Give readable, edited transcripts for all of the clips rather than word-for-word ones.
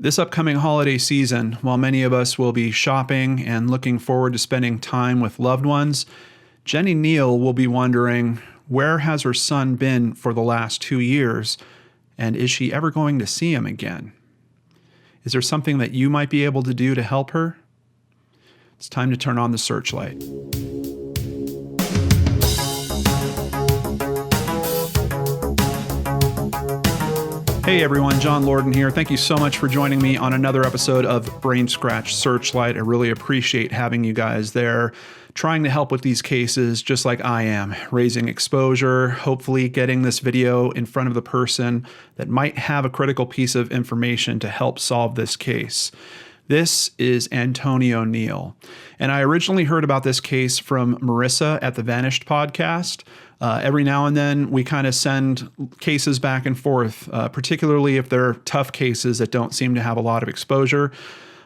This upcoming holiday season, while many of us will be shopping and looking forward to spending time with loved ones, Jenny Neill will be wondering, where has her son been for the last 2 years, and is she ever going to see him again? Is there something that you might be able to do to help her? It's time to turn on the searchlight. Hey everyone, John Lorden here. Thank you so much for joining me on another episode of Brainscratch Searchlight. I really appreciate having you guys there, trying to help with these cases just like I am, raising exposure, hopefully getting this video in front of the person that might have a critical piece of information to help solve this case. This is Antonio Neill, and I originally heard about this case from Marissa at the Vanished podcast. Every now and then we kind of send cases back and forth, particularly if they're tough cases that don't seem to have a lot of exposure.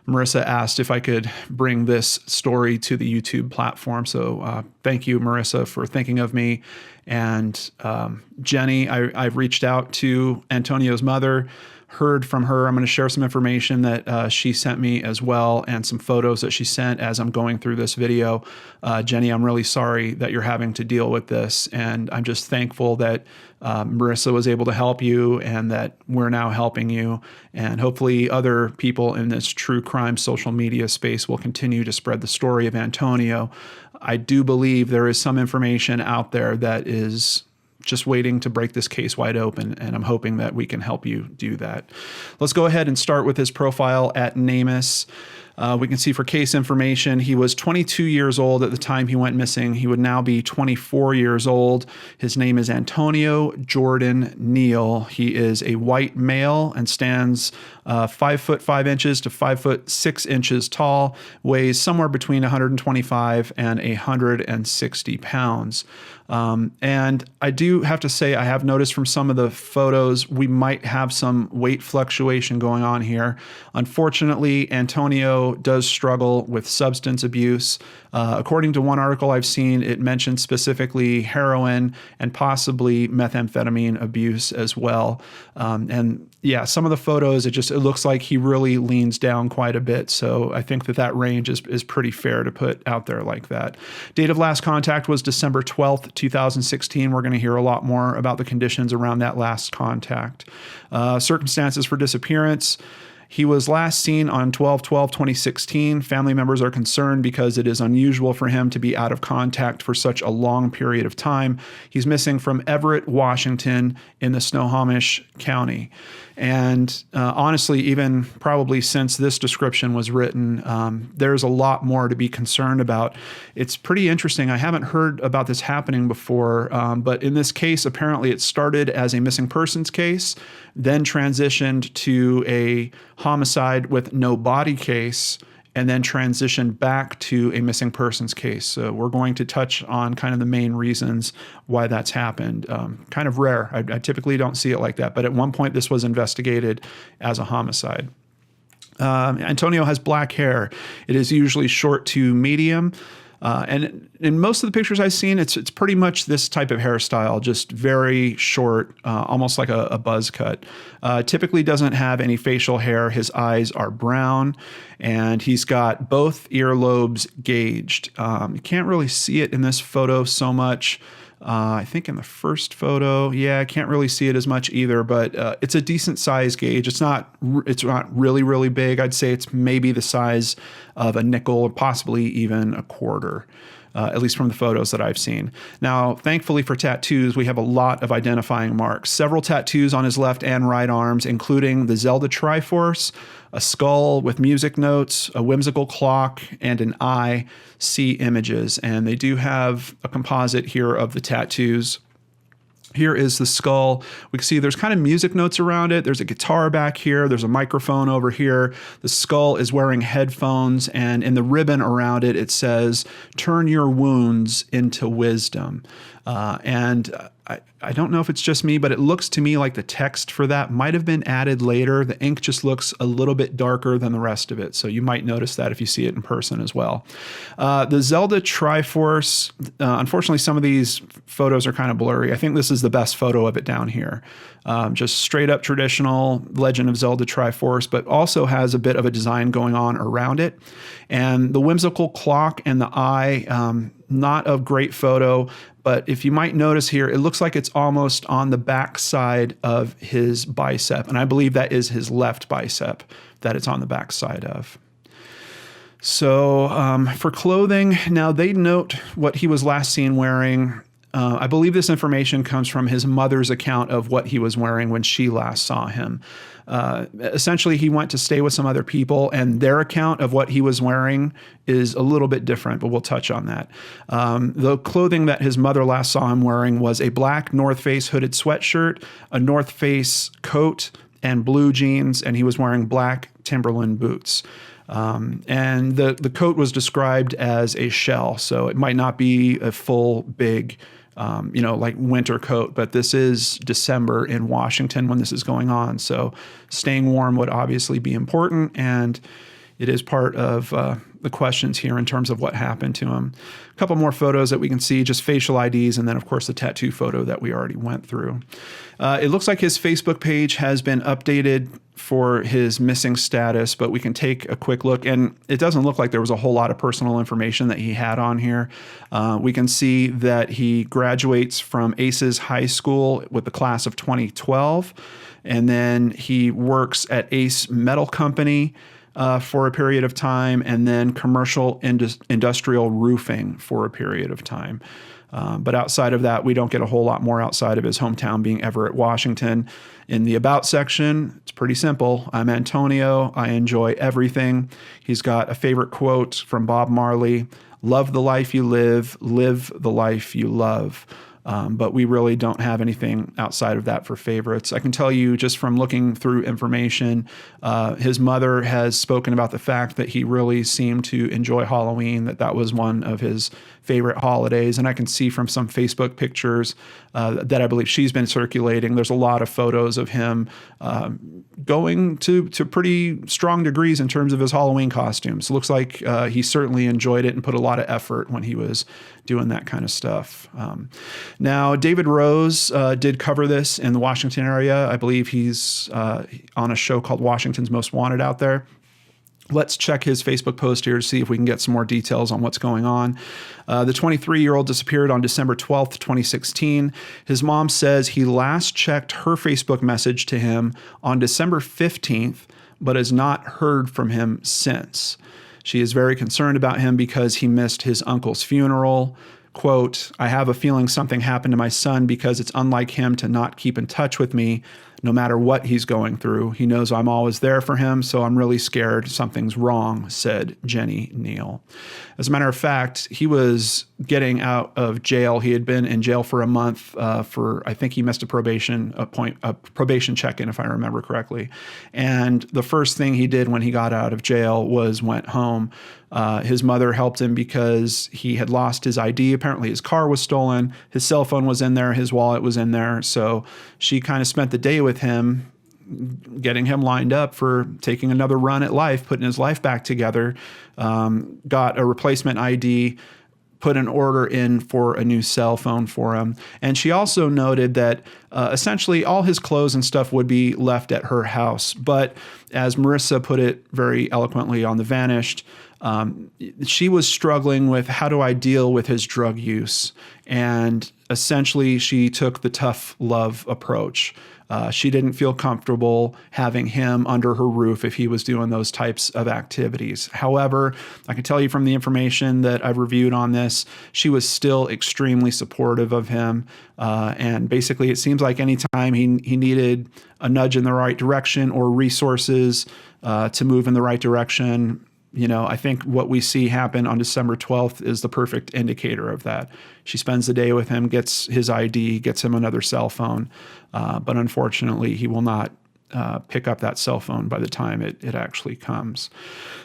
Marissa asked if I could bring this story to the YouTube platform. So thank you, Marissa, for thinking of me. And Jenny, I've reached out to Antonio's mother, heard from her. I'm going to share some information that she sent me as well, and some photos that she sent as I'm going through this video. Jenny, I'm really sorry that you're having to deal with this, and I'm just thankful that Marissa was able to help you and that we're now helping you. And hopefully other people in this true crime social media space will continue to spread the story of Antonio. I do believe there is some information out there that is just waiting to break this case wide open, and I'm hoping that we can help you do that. Let's go ahead and start with his profile at NamUs. We can see for case information, he was 22 years old at the time he went missing. He would now be 24 years old. His name is Antonio Jordan Neill. He is a white male and stands 5 foot 5 inches to 5 foot 6 inches tall, weighs somewhere between 125 and 160 pounds. And I do have to say, I have noticed from some of the photos, we might have some weight fluctuation going on here. Unfortunately, Antonio does struggle with substance abuse. According to one article I've seen, it mentioned specifically heroin and possibly methamphetamine abuse as well. And yeah, some of the photos, it looks like he really leans down quite a bit. So I think that range is pretty fair to put out there like that. Date of last contact was December 12th, 2016. We're going to hear a lot more about the conditions around that last contact. Circumstances for disappearance. He was last seen on 12/12/2016. Family members are concerned because it is unusual for him to be out of contact for such a long period of time. He's missing from Everett, Washington in the Snohomish County. And honestly, even probably since this description was written, there's a lot more to be concerned about. It's pretty interesting. I haven't heard about this happening before, but in this case, apparently it started as a missing persons case, then transitioned to a homicide with no body case, and then transitioned back to a missing persons case. So we're going to touch on kind of the main reasons why that's happened. Kind of rare. I typically don't see it like that, but at one point this was investigated as a homicide. Antonio has black hair. It is usually short to medium. And in most of the pictures I've seen, it's pretty much this type of hairstyle, just very short, almost like a buzz cut. Typically doesn't have any facial hair. His eyes are brown, and he's got both earlobes gauged. You can't really see it in this photo so much. I think in the first photo, yeah, I can't really see it as much either, but it's a decent size gauge. It's not really, really big. I'd say it's maybe the size of a nickel or possibly even a quarter, at least from the photos that I've seen. Now, thankfully for tattoos, we have a lot of identifying marks. Several tattoos on his left and right arms, including the Zelda Triforce, a skull with music notes, a whimsical clock, and an eye. See images. And they do have a composite here of the tattoos. Here is the skull. We can see there's kind of music notes around it. There's a guitar back here. There's a microphone over here. The skull is wearing headphones, and in the ribbon around it, it says, "Turn your wounds into wisdom." And I don't know if it's just me, but it looks to me like the text for that might have been added later. The ink just looks a little bit darker than the rest of it. So you might notice that if you see it in person as well. The Zelda Triforce, unfortunately, some of these photos are kind of blurry. I think this is the best photo of it down here. Just straight up traditional Legend of Zelda Triforce, but also has a bit of a design going on around it. And the whimsical clock and the eye, not a great photo, but if you might notice here, it looks like it's almost on the back side of his bicep. And I believe that is his left bicep that it's on the back side of. So for clothing, now they note what he was last seen wearing. I believe this information comes from his mother's account of what he was wearing when she last saw him. Essentially, he went to stay with some other people, and their account of what he was wearing is a little bit different, but we'll touch on that. The clothing that his mother last saw him wearing was a black North Face hooded sweatshirt, a North Face coat, and blue jeans, and he was wearing black Timberland boots. And the coat was described as a shell, so it might not be a full, big, like winter coat, but this is December in Washington when this is going on. So staying warm would obviously be important, and it is part of the questions here in terms of what happened to him. A couple more photos that we can see, just facial IDs, and then of course the tattoo photo that we already went through. It looks like his Facebook page has been updated for his missing status, but we can take a quick look, and it doesn't look like there was a whole lot of personal information that he had on here. We can see that he graduates from ACES High School with the class of 2012, and then he works at Ace Metal Company for a period of time, and then commercial industrial roofing for a period of time. But outside of that, we don't get a whole lot more outside of his hometown being Everett, Washington. In the About section, it's pretty simple. I'm Antonio. I enjoy everything. He's got a favorite quote from Bob Marley: "Love the life you live the life you love." But we really don't have anything outside of that for favorites. I can tell you just from looking through information, his mother has spoken about the fact that he really seemed to enjoy Halloween, that was one of his favorite holidays. And I can see from some Facebook pictures that I believe she's been circulating, there's a lot of photos of him going to pretty strong degrees in terms of his Halloween costumes. It looks like he certainly enjoyed it and put a lot of effort when he was doing that kind of stuff. Now, David Rose did cover this in the Washington area. I believe he's on a show called Washington's Most Wanted out there. Let's check his Facebook post here to see if we can get some more details on what's going on. The 23-year-old disappeared on December 12th, 2016. His mom says he last checked her Facebook message to him on December 15th, but has not heard from him since. She is very concerned about him because he missed his uncle's funeral. Quote, "I have a feeling something happened to my son because it's unlike him to not keep in touch with me no matter what he's going through. He knows I'm always there for him, so I'm really scared something's wrong," said Jenny Neill. As a matter of fact, he was getting out of jail. He had been in jail for a month I think he missed a probation check-in, if I remember correctly. And the first thing he did when he got out of jail was went home. His mother helped him because he had lost his ID. Apparently his car was stolen. His cell phone was in there. His wallet was in there. So she kind of spent the day with him, getting him lined up for taking another run at life, putting his life back together, got a replacement ID, put an order in for a new cell phone for him. And she also noted that essentially all his clothes and stuff would be left at her house. But as Marissa put it very eloquently on The Vanished, she was struggling with, how do I deal with his drug use? And essentially she took the tough love approach. She didn't feel comfortable having him under her roof if he was doing those types of activities. However, I can tell you from the information that I've reviewed on this, she was still extremely supportive of him. And basically it seems like anytime he needed a nudge in the right direction or resources to move in the right direction, I think what we see happen on December 12th is the perfect indicator of that. She spends the day with him, gets his ID, gets him another cell phone, but unfortunately he will not pick up that cell phone by the time it actually comes.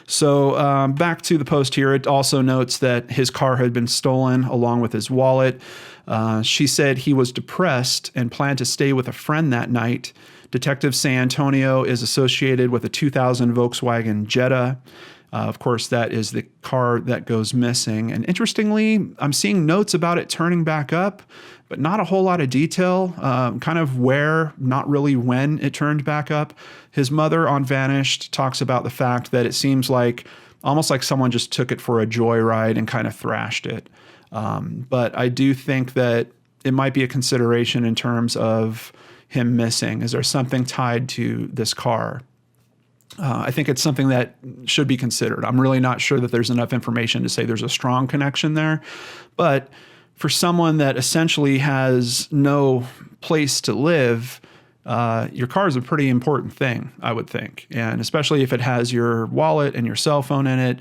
So back to the post here, it also notes that his car had been stolen along with his wallet. She said he was depressed and planned to stay with a friend that night. Detectives say Antonio is associated with a 2000 Volkswagen Jetta. Of course, that is the car that goes missing. And interestingly, I'm seeing notes about it turning back up, but not a whole lot of detail, kind of where, not really when it turned back up. His mother on Vanished talks about the fact that it seems like almost like someone just took it for a joyride and kind of thrashed it. But I do think that it might be a consideration in terms of him missing. Is there something tied to this car? I think it's something that should be considered. I'm really not sure that there's enough information to say there's a strong connection there. But for someone that essentially has no place to live, your car is a pretty important thing, I would think. And especially if it has your wallet and your cell phone in it.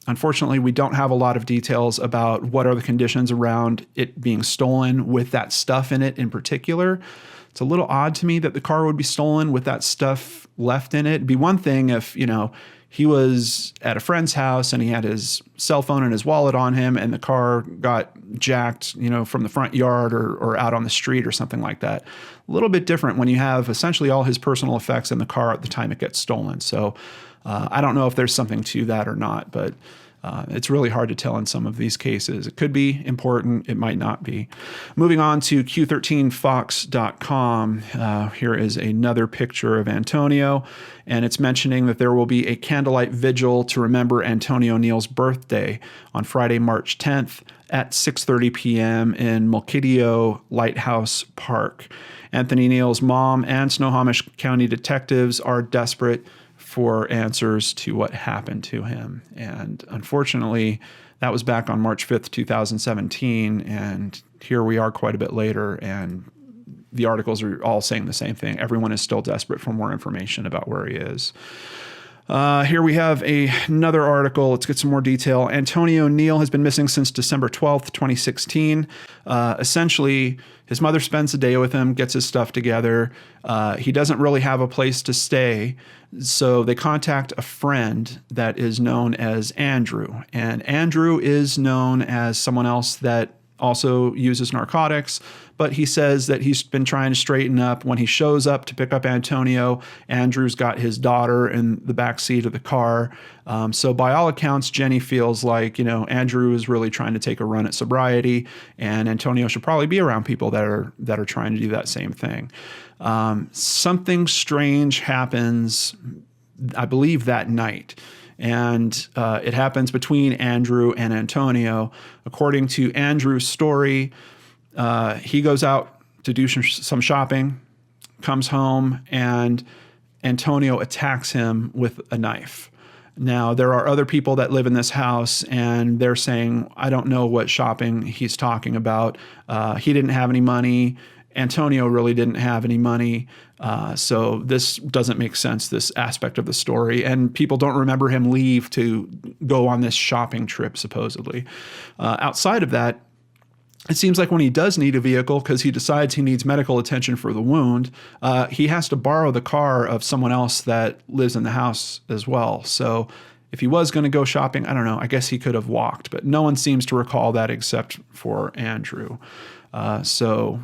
Unfortunately, we don't have a lot of details about what are the conditions around it being stolen with that stuff in it in particular. It's a little odd to me that the car would be stolen with that stuff left in it. It'd be one thing if, he was at a friend's house and he had his cell phone and his wallet on him and the car got jacked, from the front yard or out on the street or something like that. A little bit different when you have essentially all his personal effects in the car at the time it gets stolen. So I don't know if there's something to that or not, but it's really hard to tell in some of these cases. It could be important. It might not be. Moving on to Q13Fox.com. Here is another picture of Antonio, and it's mentioning that there will be a candlelight vigil to remember Antonio Neill's birthday on Friday, March 10th at 6:30 p.m. in Mulkidio Lighthouse Park. Anthony Neill's mom and Snohomish County detectives are desperate for answers to what happened to him. And unfortunately, that was back on March 5th, 2017. And here we are quite a bit later. And the articles are all saying the same thing. Everyone is still desperate for more information about where he is. Here we have another article. Let's get some more detail. Antonio Neill has been missing since December 12th, 2016. Essentially, his mother spends the day with him, gets his stuff together. He doesn't really have a place to stay. So they contact a friend that is known as Andrew. And Andrew is known as someone else that also uses narcotics, but he says that he's been trying to straighten up. When he shows up to pick up Antonio, Andrew's got his daughter in the back seat of the car. So by all accounts, Jenny feels like, Andrew is really trying to take a run at sobriety, and Antonio should probably be around people that are trying to do that same thing. Something strange happens, I believe, that night. And it happens between Andrew and Antonio. According to Andrew's story, he goes out to do some shopping, comes home, and Antonio attacks him with a knife. Now, there are other people that live in this house, and they're saying, I don't know what shopping he's talking about. He didn't have any money. Antonio really didn't have any money. So this doesn't make sense, this aspect of the story. And people don't remember him leave to go on this shopping trip, supposedly. Outside of that, it seems like when he does need a vehicle because he decides he needs medical attention for the wound, he has to borrow the car of someone else that lives in the house as well. So if he was going to go shopping, I don't know, I guess he could have walked, but no one seems to recall that except for Andrew. So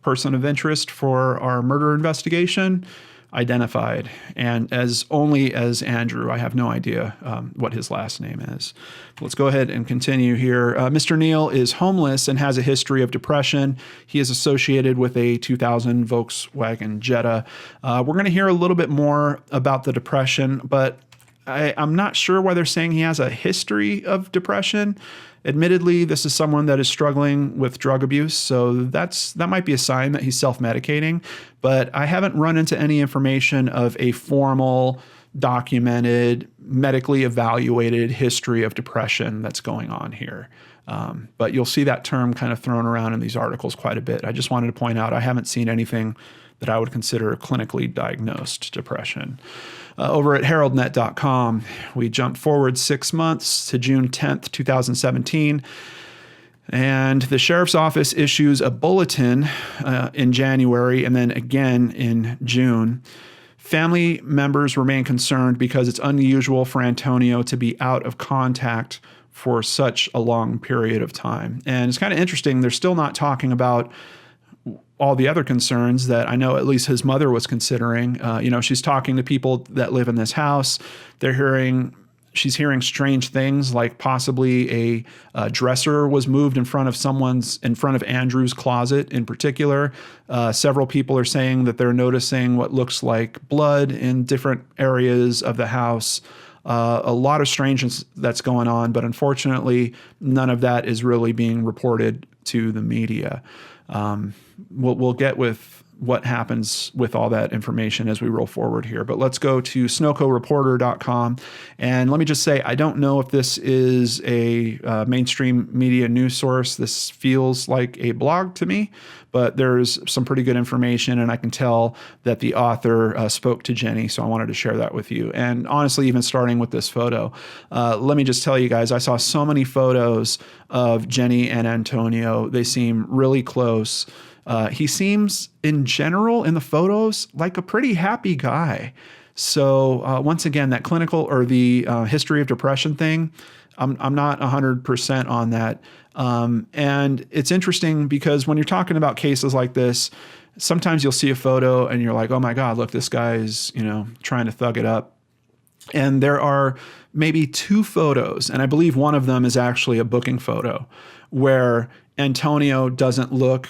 person of interest for our murder investigation identified, and only as Andrew. I have no idea what his last name is. Let's go ahead and continue here. Mr. Neill is homeless and has a history of depression. He is associated with a 2000 Volkswagen Jetta. We're going to hear a little bit more about the depression, but I'm not sure why they're saying he has a history of depression. Admittedly, this is someone that is struggling with drug abuse, so that might be a sign that he's self-medicating, but I haven't run into any information of a formal, documented, medically evaluated history of depression that's going on here. But you'll see that term kind of thrown around in these articles quite a bit. I just wanted to point out I haven't seen anything that I would consider clinically diagnosed depression. Over at heraldnet.com, we jump forward 6 months to June 10th, 2017. And the sheriff's office issues a bulletin in January and then again in June. Family members remain concerned because it's unusual for Antonio to be out of contact for such a long period of time. And it's kind of interesting. They're still not talking about all the other concerns that I know at least his mother was considering. She's talking to people that live in this house. She's hearing strange things, like possibly a dresser was moved in front of Andrew's closet in particular. Several people are saying that they're noticing what looks like blood in different areas of the house. A lot of strangeness that's going on, but unfortunately, none of that is really being reported to the media. We'll get with what happens with all that information as we roll forward here. But let's go to SnocoReporter.com. And let me just say, I don't know if this is a mainstream media news source. This feels like a blog to me, but there's some pretty good information, and I can tell that the author spoke to Jenny, so I wanted to share that with you. And honestly, even starting with this photo, let me just tell you guys, I saw so many photos of Jenny and Antonio. They seem really close. He seems, in general, in the photos, like a pretty happy guy. So once again, that clinical or the history of depression thing, I'm not 100% on that. And it's interesting because when you're talking about cases like this, sometimes you'll see a photo and you're like, oh my God, look, this guy's, trying to thug it up. And there are maybe two photos, and I believe one of them is actually a booking photo, where Antonio doesn't look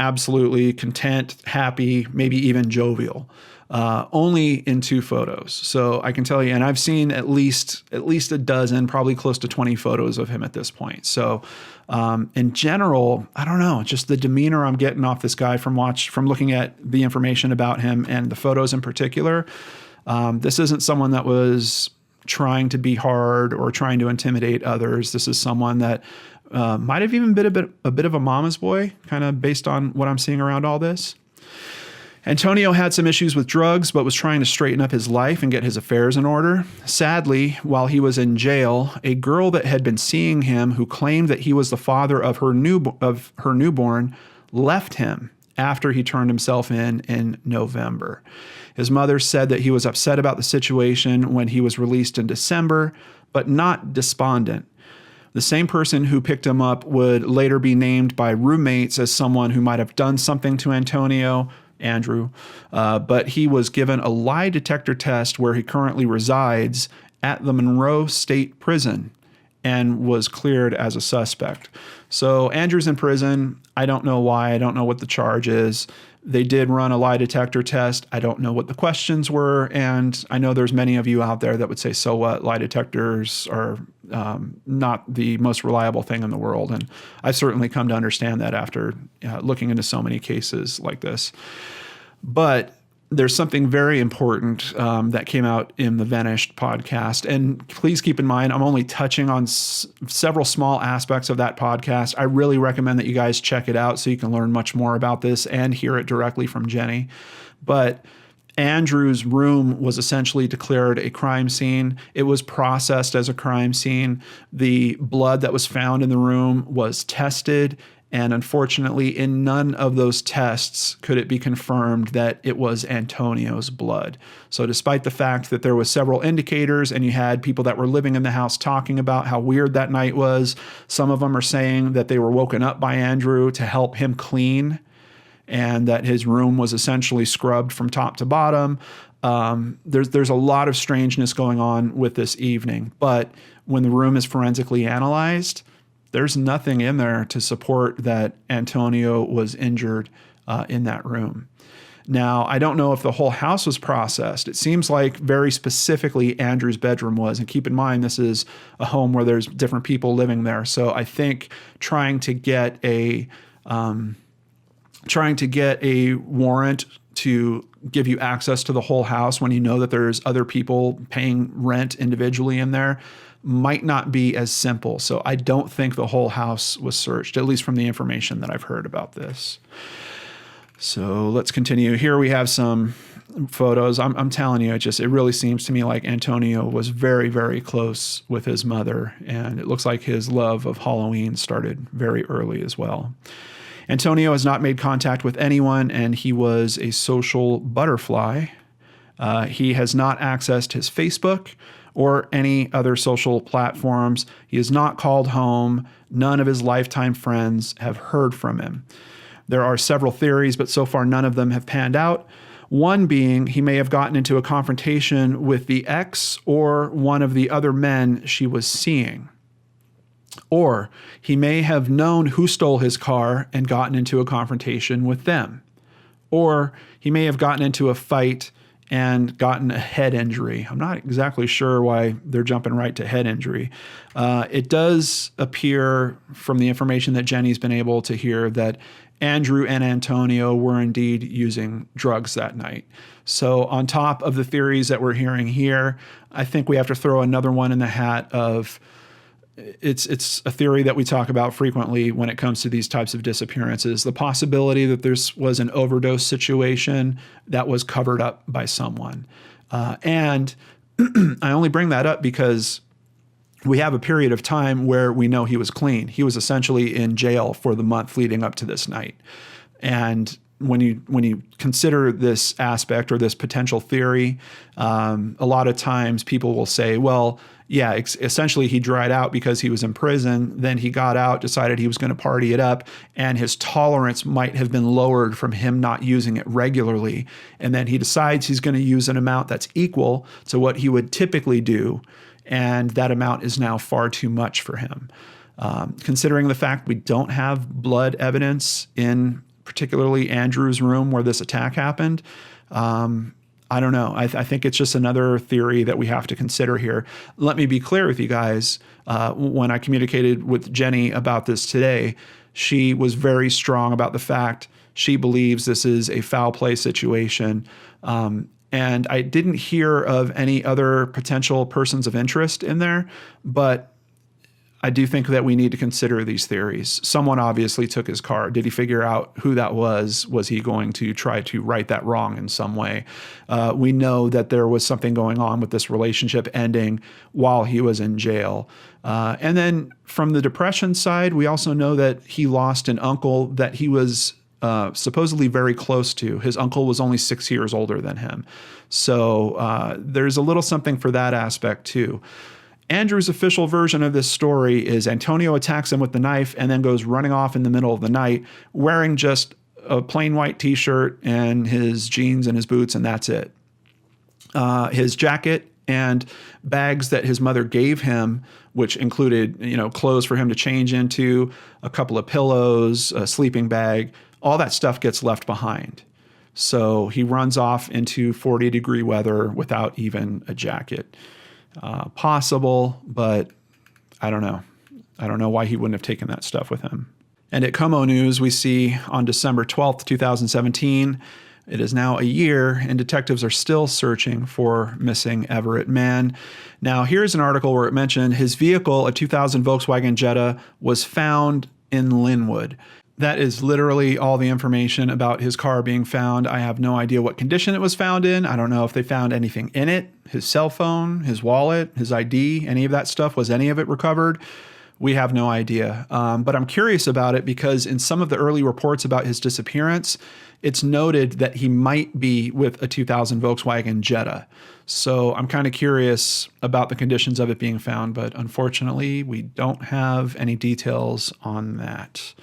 absolutely content, happy, maybe even jovial, only in two photos. So I can tell you, and I've seen at least a dozen, probably close to 20 photos of him at this point. So in general, I don't know, just the demeanor I'm getting off this guy from looking at the information about him and the photos in particular. This isn't someone that was trying to be hard or trying to intimidate others. This is someone that might have even been a bit of a mama's boy, kind of based on what I'm seeing around all this. Antonio had some issues with drugs, but was trying to straighten up his life and get his affairs in order. Sadly, while he was in jail, a girl that had been seeing him, who claimed that he was the father of her newborn, left him after he turned himself in November. His mother said that he was upset about the situation when he was released in December, but not despondent. The same person who picked him up would later be named by roommates as someone who might have done something to Andrew, but he was given a lie detector test where he currently resides at the Monroe State Prison and was cleared as a suspect. So Andrew's in prison. I don't know why. I don't know what the charge is. They did run a lie detector test. I don't know what the questions were. And I know there's many of you out there that would say, so what? Lie detectors are not the most reliable thing in the world. And I've certainly come to understand that after looking into so many cases like this. But there's something very important that came out in the Vanished podcast. And please keep in mind, I'm only touching on several small aspects of that podcast. I really recommend that you guys check it out so you can learn much more about this and hear it directly from Jenny. But Andrew's room was essentially declared a crime scene. It was processed as a crime scene. The blood that was found in the room was tested. And unfortunately, in none of those tests could it be confirmed that it was Antonio's blood. So despite the fact that there was several indicators and you had people that were living in the house talking about how weird that night was, some of them are saying that they were woken up by Andrew to help him clean and that his room was essentially scrubbed from top to bottom. There's a lot of strangeness going on with this evening. But when the room is forensically analyzed, there's nothing in there to support that Antonio was injured in that room. Now, I don't know if the whole house was processed. It seems like very specifically Andrew's bedroom was. And keep in mind, this is a home where there's different people living there. So I think trying to get a warrant to give you access to the whole house when you know that there's other people paying rent individually in there might not be as simple. So I don't think the whole house was searched, at least from the information that I've heard about this. So let's continue. Here we have some photos. I'm telling you, it really seems to me like Antonio was very, very close with his mother, and it looks like his love of Halloween started very early as well. Antonio has not made contact with anyone, and he was a social butterfly. He has not accessed his Facebook or any other social platforms. He has not called home. None of his lifetime friends have heard from him. There are several theories, but so far none of them have panned out. One being he may have gotten into a confrontation with the ex or one of the other men she was seeing. Or he may have known who stole his car and gotten into a confrontation with them. Or he may have gotten into a fight and gotten a head injury. I'm not exactly sure why they're jumping right to head injury. It does appear from the information that Jenny's been able to hear that Andrew and Antonio were indeed using drugs that night. So on top of the theories that we're hearing here, I think we have to throw another one in the hat of it's a theory that we talk about frequently when it comes to these types of disappearances, the possibility that this was an overdose situation that was covered up by someone. And I only bring that up because we have a period of time where we know he was clean. He was essentially in jail for the month leading up to this night. And when you consider this aspect or this potential theory, a lot of times people will say, well, yeah, essentially he dried out because he was in prison. Then he got out, decided he was going to party it up, and his tolerance might have been lowered from him not using it regularly. And then he decides he's going to use an amount that's equal to what he would typically do. And that amount is now far too much for him. Considering the fact we don't have blood evidence in particularly Andrew's room where this attack happened, I don't know. I think it's just another theory that we have to consider here. Let me be clear with you guys. When I communicated with Jenny about this today, she was very strong about the fact she believes this is a foul play situation. And I didn't hear of any other potential persons of interest in there, but I do think that we need to consider these theories. Someone obviously took his car. Did he figure out who that was? Was he going to try to right that wrong in some way? We know that there was something going on with this relationship ending while he was in jail. And then from the depression side, we also know that he lost an uncle that he was supposedly very close to. His uncle was only 6 years older than him. So there's a little something for that aspect too. Andrew's official version of this story is Antonio attacks him with the knife and then goes running off in the middle of the night wearing just a plain white t-shirt and his jeans and his boots, and that's it. His jacket and bags that his mother gave him, which included, clothes for him to change into, a couple of pillows, a sleeping bag, all that stuff gets left behind. So he runs off into 40-degree weather without even a jacket. Possible, but I don't know. I don't know why he wouldn't have taken that stuff with him. And at Como News, we see on December 12th, 2017, it is now a year, and detectives are still searching for missing Everett Mann. Now, here's an article where it mentioned his vehicle, a 2000 Volkswagen Jetta, was found in Linwood. That is literally all the information about his car being found. I have no idea what condition it was found in. I don't know if they found anything in it, his cell phone, his wallet, his ID, any of that stuff. Was any of it recovered? We have no idea. But I'm curious about it because in some of the early reports about his disappearance, it's noted that he might be with a 2000 Volkswagen Jetta. So I'm kind of curious about the conditions of it being found, but unfortunately, we don't have any details on that.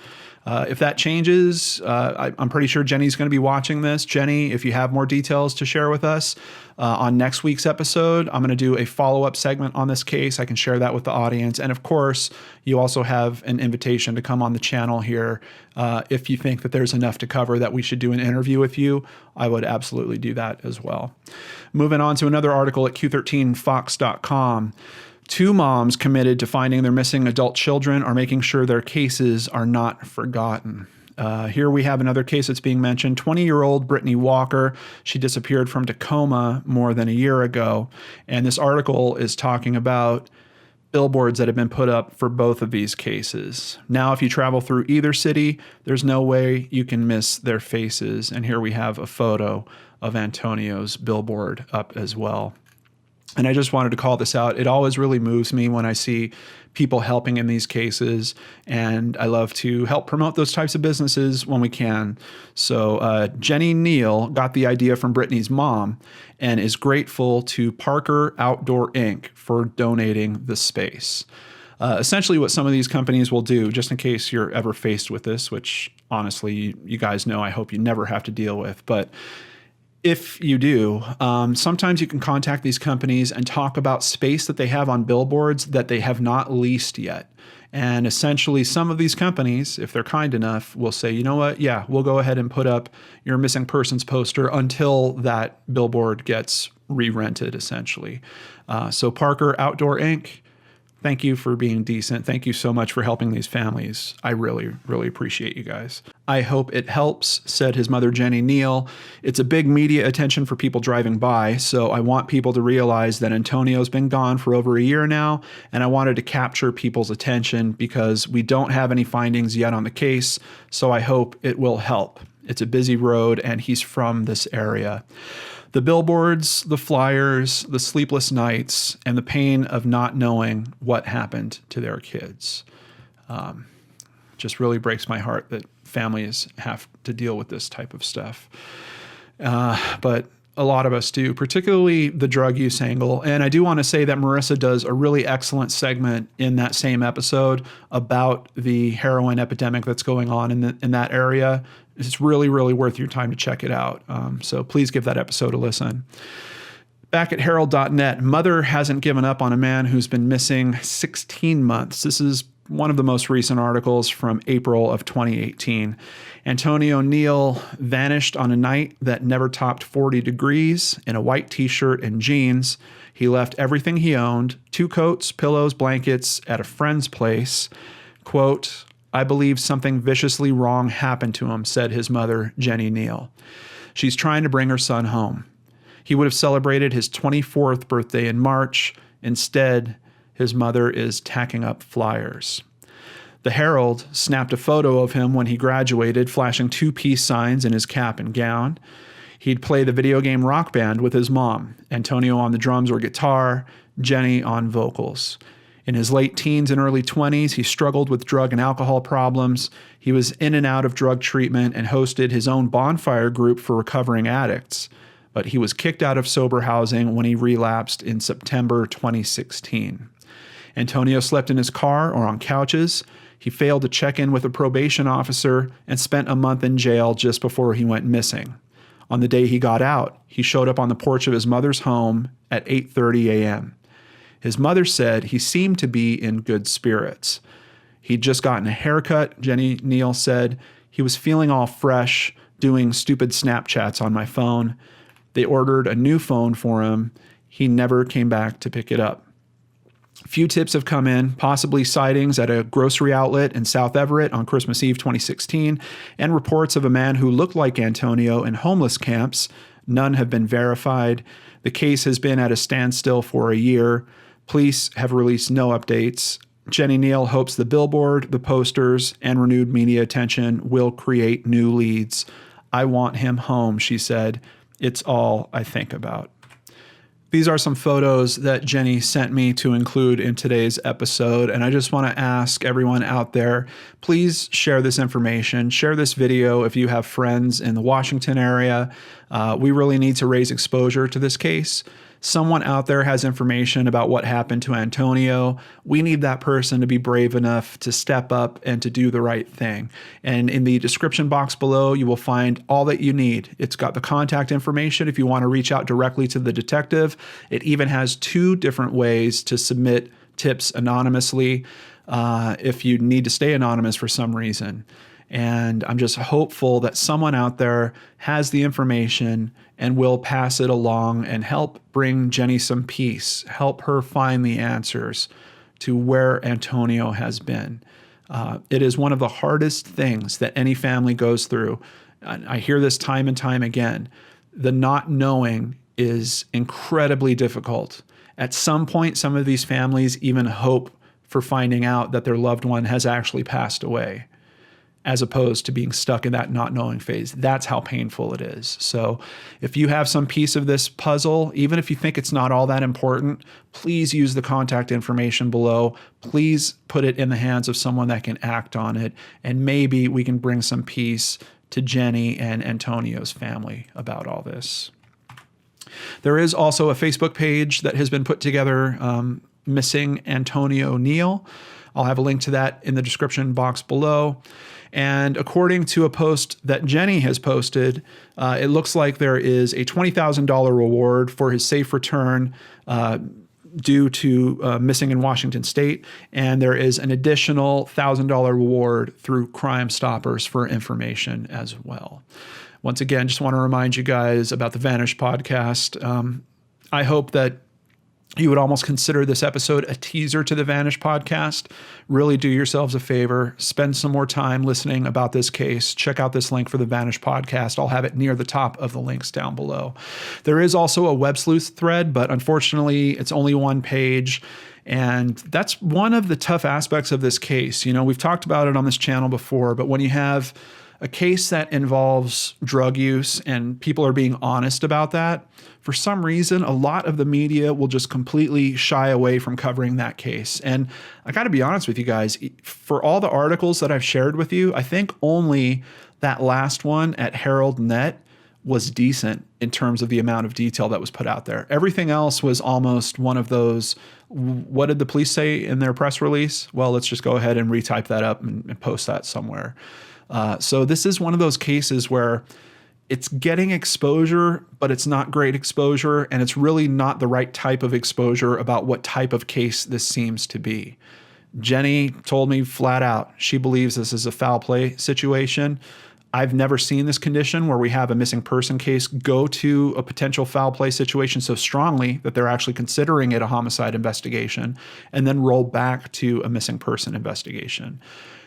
If that changes, I'm pretty sure Jenny's going to be watching this. Jenny, if you have more details to share with us on next week's episode, I'm going to do a follow-up segment on this case. I can share that with the audience. And of course, you also have an invitation to come on the channel here. If you think that there's enough to cover that we should do an interview with you, I would absolutely do that as well. Moving on to another article at Q13Fox.com. 2 moms committed to finding their missing adult children are making sure their cases are not forgotten. Here we have another case that's being mentioned. 20-year-old Brittany Walker. She disappeared from Tacoma more than a year ago. And this article is talking about billboards that have been put up for both of these cases. Now, if you travel through either city, there's no way you can miss their faces. And here we have a photo of Antonio's billboard up as well. And I just wanted to call this out. It always really moves me when I see people helping in these cases, and I love to help promote those types of businesses when we can. So Jenny Neill got the idea from Brittany's mom and is grateful to Parker Outdoor Inc. for donating the space. Essentially what some of these companies will do, just in case you're ever faced with this, which honestly, you guys know, I hope you never have to deal with, but if you do, sometimes you can contact these companies and talk about space that they have on billboards that they have not leased yet. And essentially some of these companies, if they're kind enough, will say, you know what, yeah, we'll go ahead and put up your missing persons poster until that billboard gets re-rented, essentially. So Parker Outdoor Inc., thank you for being decent. Thank you so much for helping these families. I really, really appreciate you guys. I hope it helps, said his mother, Jenny Neill. It's a big media attention for people driving by, so I want people to realize that Antonio's been gone for over a year now, and I wanted to capture people's attention because we don't have any findings yet on the case, so I hope it will help. It's a busy road, and he's from this area. The billboards, the flyers, the sleepless nights, and the pain of not knowing what happened to their kids. Just really breaks my heart that families have to deal with this type of stuff. But a lot of us do, particularly the drug use angle. And I do want to say that Marissa does a really excellent segment in that same episode about the heroin epidemic that's going on in that area. It's really, really worth your time to check it out. So please give that episode a listen. Back at Herald.net, mother hasn't given up on a man who's been missing 16 months. This is one of the most recent articles from April of 2018. Antonio Neill vanished on a night that never topped 40 degrees in a white t-shirt and jeans. He left everything he owned, 2 coats, pillows, blankets at a friend's place. Quote, I believe something viciously wrong happened to him, said his mother, Jenny Neill. She's trying to bring her son home. He would have celebrated his 24th birthday in March. Instead, his mother is tacking up flyers. The Herald snapped a photo of him when he graduated, flashing 2 peace signs in his cap and gown. He'd play the video game Rock Band with his mom, Antonio on the drums or guitar, Jenny on vocals. In his late teens and early 20s, he struggled with drug and alcohol problems. He was in and out of drug treatment and hosted his own bonfire group for recovering addicts. But he was kicked out of sober housing when he relapsed in September 2016. Antonio slept in his car or on couches. He failed to check in with a probation officer and spent a month in jail just before he went missing. On the day he got out, he showed up on the porch of his mother's home at 8:30 a.m. His mother said he seemed to be in good spirits. He'd just gotten a haircut, Jenny Neill said. He was feeling all fresh, doing stupid Snapchats on my phone. They ordered a new phone for him. He never came back to pick it up. Few tips have come in, possibly sightings at a grocery outlet in South Everett on Christmas Eve 2016, and reports of a man who looked like Antonio in homeless camps. None have been verified. The case has been at a standstill for a year. Police have released no updates. Jenny Neill hopes the billboard, the posters, and renewed media attention will create new leads. I want him home, she said. It's all I think about. These are some photos that Jenny sent me to include in today's episode, and I just want to ask everyone out there, please share this information, share this video if you have friends in the Washington area. We really need to raise exposure to this case. Someone out there has information about what happened to Antonio. We need that person to be brave enough to step up and to do the right thing. And in the description box below, you will find all that you need. It's got the contact information if you want to reach out directly to the detective. It even has 2 different ways to submit tips anonymously if you need to stay anonymous for some reason. And I'm just hopeful that someone out there has the information and will pass it along and help bring Jenny some peace, help her find the answers to where Antonio has been. It is one of the hardest things that any family goes through. I hear this time and time again. The not knowing is incredibly difficult. At some point, some of these families even hope for finding out that their loved one has actually passed away. as opposed to being stuck in that not knowing phase. That's how painful it is. So if you have some piece of this puzzle, even if you think it's not all that important, please use the contact information below. Please put it in the hands of someone that can act on it. And maybe we can bring some peace to Jenny and Antonio's family about all this. There is also a Facebook page that has been put together, Missing Antonio Neill. I'll have a link to that in the description box below. And according to a post that Jenny has posted, it looks like there is a $20,000 reward for his safe return due to missing in Washington State. And there is an additional $1,000 reward through Crime Stoppers for information as well. Once again, just want to remind you guys about the Vanish podcast. I hope that you would almost consider this episode a teaser to the Vanish podcast. Really do yourselves a favor. Spend some more time listening about this case. Check out this link for the Vanish podcast. I'll have it near the top of the links down below. There is also a web sleuth thread, but unfortunately, it's only one page. And that's one of the tough aspects of this case. You know, we've talked about it on this channel before, but when you have a case that involves drug use and people are being honest about that, for some reason, a lot of the media will just completely shy away from covering that case. And I got to be honest with you guys, for all the articles that I've shared with you, I think only that last one at Herald.net was decent in terms of the amount of detail that was put out there. Everything else was almost one of those, what did the police say in their press release? Well, let's just go ahead and retype that up and post that somewhere. So this is one of those cases where it's getting exposure, but it's not great exposure, and it's really not the right type of exposure about what type of case this seems to be. Jenny told me flat out, she believes this is a foul play situation. I've never seen this condition where we have a missing person case go to a potential foul play situation so strongly that they're actually considering it a homicide investigation and then roll back to a missing person investigation.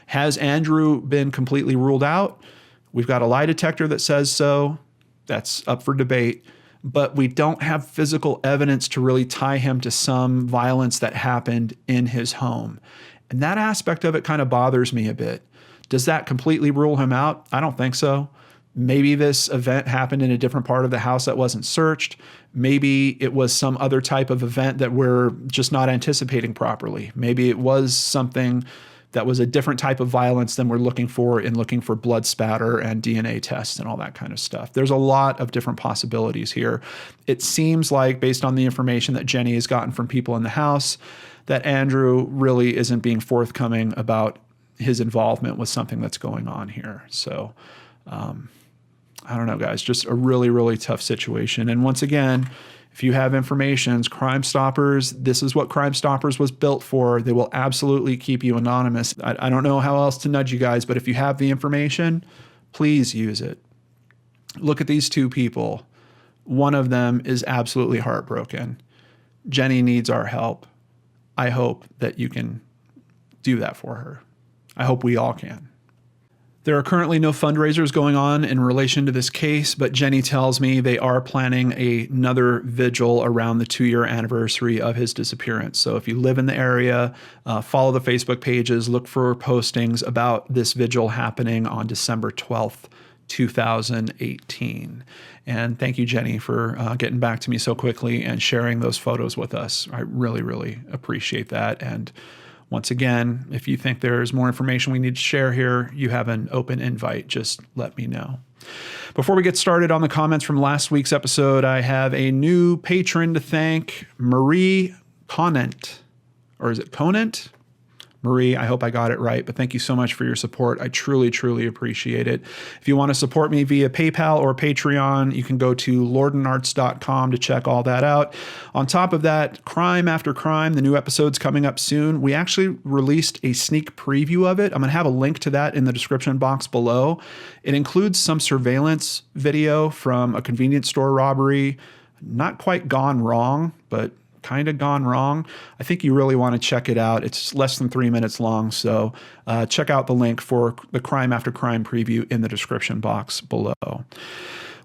Has Andrew been completely ruled out? We've got a lie detector that says so. That's up for debate. But we don't have physical evidence to really tie him to some violence that happened in his home. And that aspect of it kind of bothers me a bit. Does that completely rule him out? I don't think so. Maybe this event happened in a different part of the house that wasn't searched. Maybe it was some other type of event that we're just not anticipating properly. Maybe it was something that was a different type of violence than we're looking for in looking for blood spatter and DNA tests and all that kind of stuff. There's a lot of different possibilities here. It seems like, based on the information that Jenny has gotten from people in the house, that Andrew really isn't being forthcoming about his involvement with something that's going on here. So, I don't know, guys, just a really, really tough situation. And once again, if you have information, Crime Stoppers, this is what Crime Stoppers was built for. They will absolutely keep you anonymous. I don't know how else to nudge you guys, but if you have the information, please use it. Look at these two people. One of them is absolutely heartbroken. Jenny needs our help. I hope that you can do that for her. I hope we all can. There are currently no fundraisers going on in relation to this case, but Jenny tells me they are planning another vigil around the 2-year anniversary of his disappearance. So if you live in the area, follow the Facebook pages, look for postings about this vigil happening on December 12th, 2018. And thank you, Jenny, for getting back to me so quickly and sharing those photos with us. I really, really appreciate that. And once again, if you think there's more information we need to share here, you have an open invite. Just let me know. Before we get started on the comments from last week's episode, I have a new patron to thank, Marie Conant. Or is it Conant? Marie, I hope I got it right, but thank you so much for your support. I truly, truly appreciate it. If you want to support me via PayPal or Patreon, you can go to lordenarts.com to check all that out. On top of that, Crime After Crime, the new episode's coming up soon. We actually released a sneak preview of it. I'm going to have a link to that in the description box below. It includes some surveillance video from a convenience store robbery. Not quite gone wrong, but kind of gone wrong. I think you really want to check it out. It's less than 3 minutes long, so check out the link for the Crime After Crime preview in the description box below.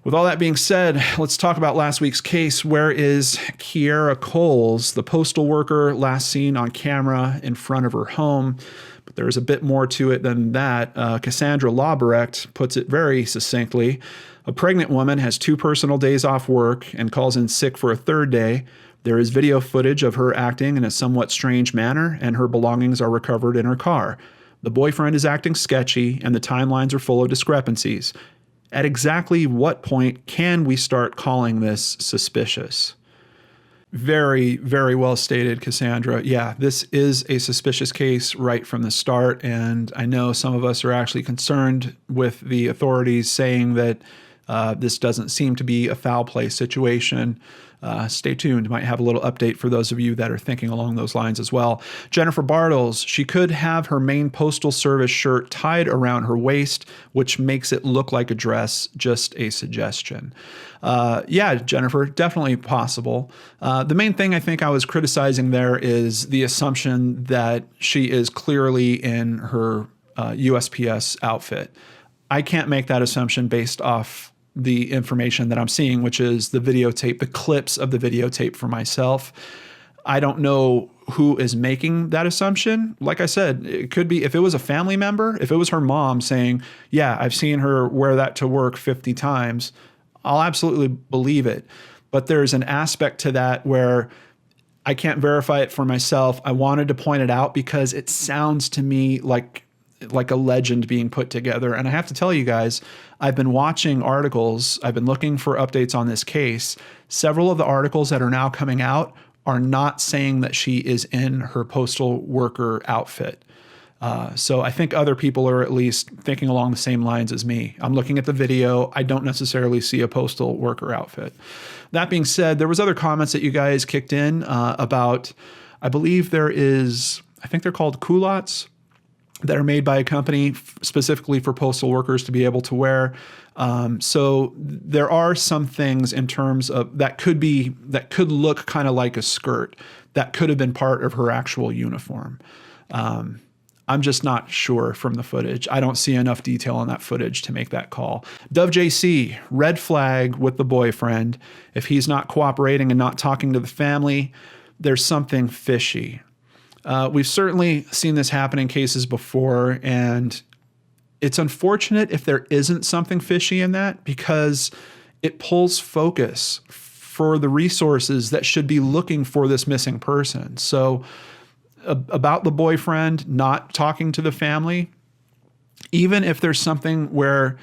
With all that being said, let's talk about last week's case. Where is Kierra Coles, the postal worker last seen on camera in front of her home? But there's a bit more to it than that. Cassandra Lauberecht puts it very succinctly. A pregnant woman has 2 personal days off work and calls in sick for a 3rd day. There is video footage of her acting in a somewhat strange manner, and her belongings are recovered in her car. The boyfriend is acting sketchy, and the timelines are full of discrepancies. At exactly what point can we start calling this suspicious? Very, very well stated, Cassandra. Yeah, this is a suspicious case right from the start, and I know some of us are actually concerned with the authorities saying that this doesn't seem to be a foul play situation. Stay tuned. Might have a little update for those of you that are thinking along those lines as well. Jennifer Bartles, she could have her Maine Postal Service shirt tied around her waist, which makes it look like a dress. Just a suggestion. Yeah, Jennifer, definitely possible. The main thing I think I was criticizing there is the assumption that she is clearly in her USPS outfit. I can't make that assumption based off the information that I'm seeing, which is the videotape, the clips of the videotape for myself. I don't know who is making that assumption. Like I said, it could be if it was a family member, if it was her mom saying, yeah, I've seen her wear that to work 50 times, I'll absolutely believe it. But there's an aspect to that where I can't verify it for myself. I wanted to point it out because it sounds to me like a legend being put together. And I have to tell you guys, I've been watching articles. I've been looking for updates on this case. Several of the articles that are now coming out are not saying that she is in her postal worker outfit. So I think other people are at least thinking along the same lines as me. I'm looking at the video. I don't necessarily see a postal worker outfit. That being said, there was other comments that you guys kicked in about, I believe I think they're called culottes that are made by a company specifically for postal workers to be able to wear. So there are some things in terms of that could look kind of like a skirt that could have been part of her actual uniform. I'm just not sure from the footage. I don't see enough detail on that footage to make that call. Dove JC, red flag with the boyfriend. If he's not cooperating and not talking to the family, there's something fishy. We've certainly seen this happen in cases before, and it's unfortunate if there isn't something fishy in that because it pulls focus for the resources that should be looking for this missing person. So about the boyfriend not talking to the family, even if there's something where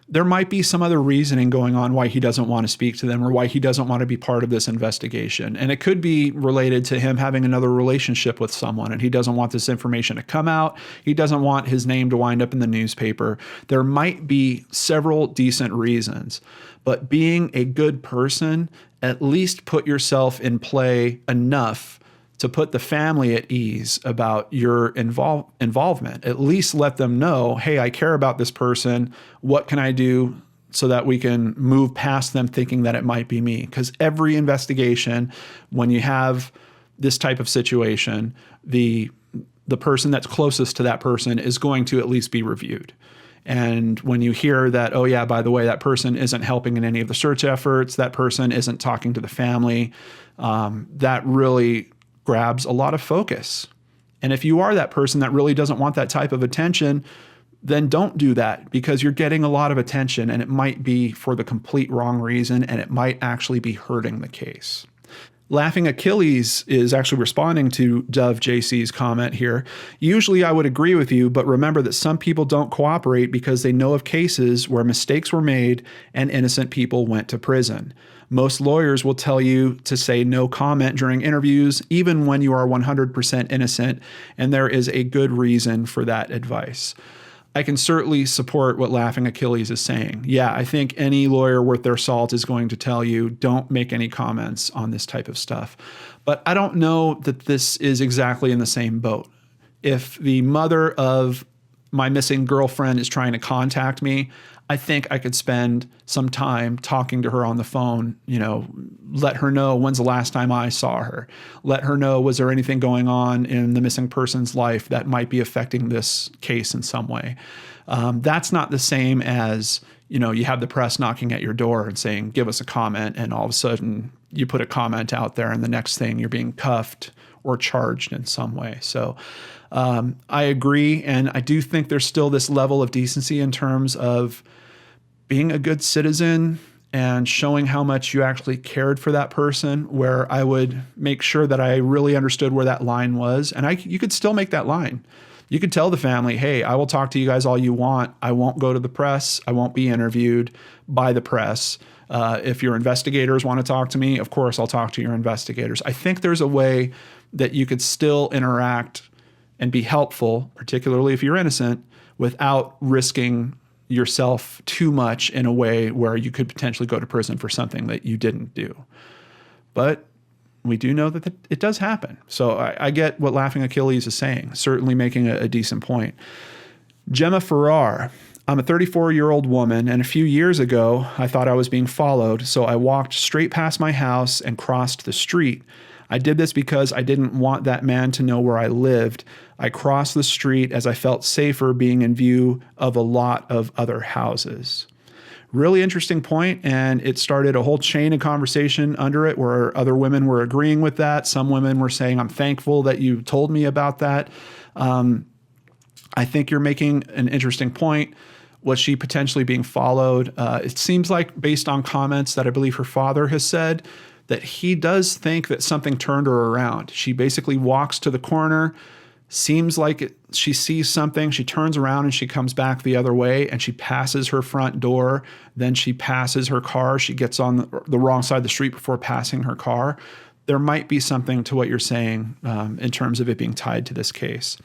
there might be some other reasoning going on why he doesn't want to speak to them or why he doesn't want to be part of this investigation. And it could be related to him having another relationship with someone and he doesn't want this information to come out. He doesn't want his name to wind up in the newspaper. There might be several decent reasons, but being a good person, at least put yourself in play enough to put the family at ease about your involvement. At least let them know, hey, I care about this person. What can I do so that we can move past them thinking that it might be me? Because every investigation, when you have this type of situation, the person that's closest to that person is going to at least be reviewed. And when you hear that, oh yeah, by the way, that person isn't helping in any of the search efforts, that person isn't talking to the family, that really grabs a lot of focus. And if you are that person that really doesn't want that type of attention, then don't do that because you're getting a lot of attention and it might be for the complete wrong reason and it might actually be hurting the case. Laughing Achilles is actually responding to Dove JC's comment here. Usually I would agree with you, but remember that some people don't cooperate because they know of cases where mistakes were made and innocent people went to prison. Most lawyers will tell you to say no comment during interviews, even when you are 100% innocent, and there is a good reason for that advice. I can certainly support what Laughing Achilles is saying. Yeah, I think any lawyer worth their salt is going to tell you don't make any comments on this type of stuff. But I don't know that this is exactly in the same boat. If the mother of my missing girlfriend is trying to contact me, I think I could spend some time talking to her on the phone, let her know when's the last time I saw her. Let her know, was there anything going on in the missing person's life that might be affecting this case in some way? That's not the same as, you have the press knocking at your door and saying, give us a comment. And all of a sudden, you put a comment out there and the next thing you're being cuffed or charged in some way. So I agree. And I do think there's still this level of decency in terms of being a good citizen and showing how much you actually cared for that person, where I would make sure that I really understood where that line was. And you could still make that line. You could tell the family, hey, I will talk to you guys all you want. I won't go to the press. I won't be interviewed by the press. If your investigators want to talk to me, of course, I'll talk to your investigators. I think there's a way that you could still interact and be helpful, particularly if you're innocent, without risking yourself too much in a way where you could potentially go to prison for something that you didn't do. But we do know that it does happen. So I get what Laughing Achilles is saying, certainly making a decent point. Gemma Farrar, I'm a 34-year-old woman, and a few years ago, I thought I was being followed, so I walked straight past my house and crossed the street. I did this because I didn't want that man to know where I lived. I crossed the street as I felt safer being in view of a lot of other houses. Really interesting point, and it started a whole chain of conversation under it where other women were agreeing with that. Some women were saying, I'm thankful that you told me about that. I think you're making an interesting point. Was she potentially being followed? It seems like, based on comments that I believe her father has said, that he does think that something turned her around. She basically walks to the corner, seems like she sees something, she turns around and she comes back the other way and she passes her front door, then she passes her car, she gets on the wrong side of the street before passing her car. There might be something to what you're saying in terms of it being tied to this case.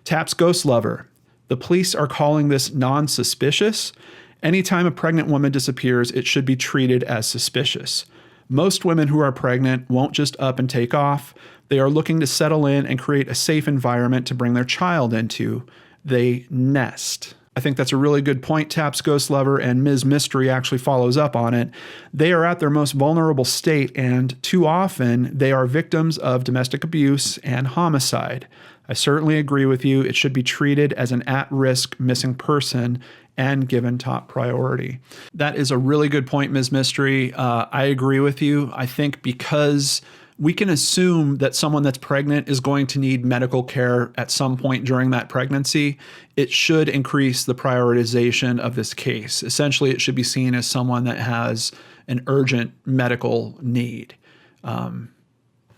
Taps Ghost Lover. The police are calling this non-suspicious. Anytime a pregnant woman disappears, it should be treated as suspicious. Most women who are pregnant won't just up and take off. They are looking to settle in and create a safe environment to bring their child into. They nest. I think that's a really good point, Taps Ghost Lover, and Ms. Mystery actually follows up on it. They are at their most vulnerable state, and too often they are victims of domestic abuse and homicide. I certainly agree with you. It should be treated as an at-risk missing person and given top priority. That is a really good point, Ms. Mystery. I agree with you. I think because we can assume that someone that's pregnant is going to need medical care at some point during that pregnancy, it should increase the prioritization of this case. Essentially, it should be seen as someone that has an urgent medical need.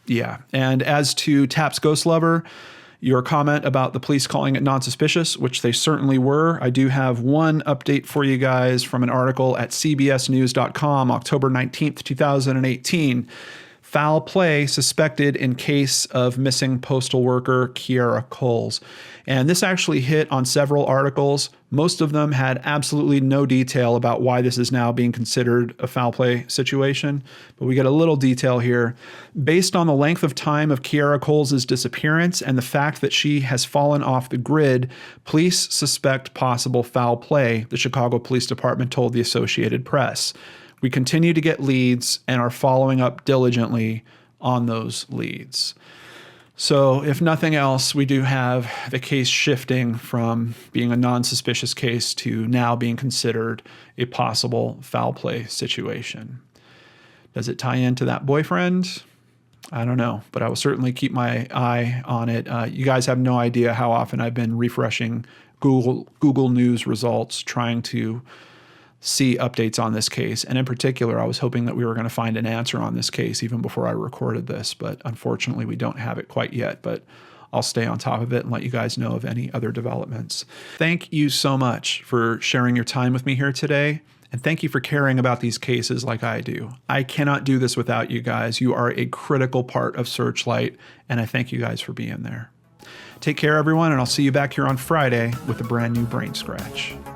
Yeah. And as to Taps Ghost Lover, your comment about the police calling it non-suspicious, which they certainly were. I do have one update for you guys from an article at cbsnews.com, October 19th, 2018. Foul play suspected in case of missing postal worker Kierra Coles. And this actually hit on several articles. Most of them had absolutely no detail about why this is now being considered a foul play situation. But we get a little detail here. Based on the length of time of Kierra Coles' disappearance and the fact that she has fallen off the grid, police suspect possible foul play, the Chicago Police Department told the Associated Press. We continue to get leads and are following up diligently on those leads. So if nothing else, we do have the case shifting from being a non-suspicious case to now being considered a possible foul play situation. Does it tie into that boyfriend? I don't know, but I will certainly keep my eye on it. You guys have no idea how often I've been refreshing Google News results, trying to see updates on this case. And in particular, I was hoping that we were going to find an answer on this case even before I recorded this, but unfortunately we don't have it quite yet, but I'll stay on top of it and let you guys know of any other developments. Thank you so much for sharing your time with me here today. And thank you for caring about these cases like I do. I cannot do this without you guys. You are a critical part of Searchlight, and I thank you guys for being there. Take care, everyone, and I'll see you back here on Friday with a brand new Brainscratch.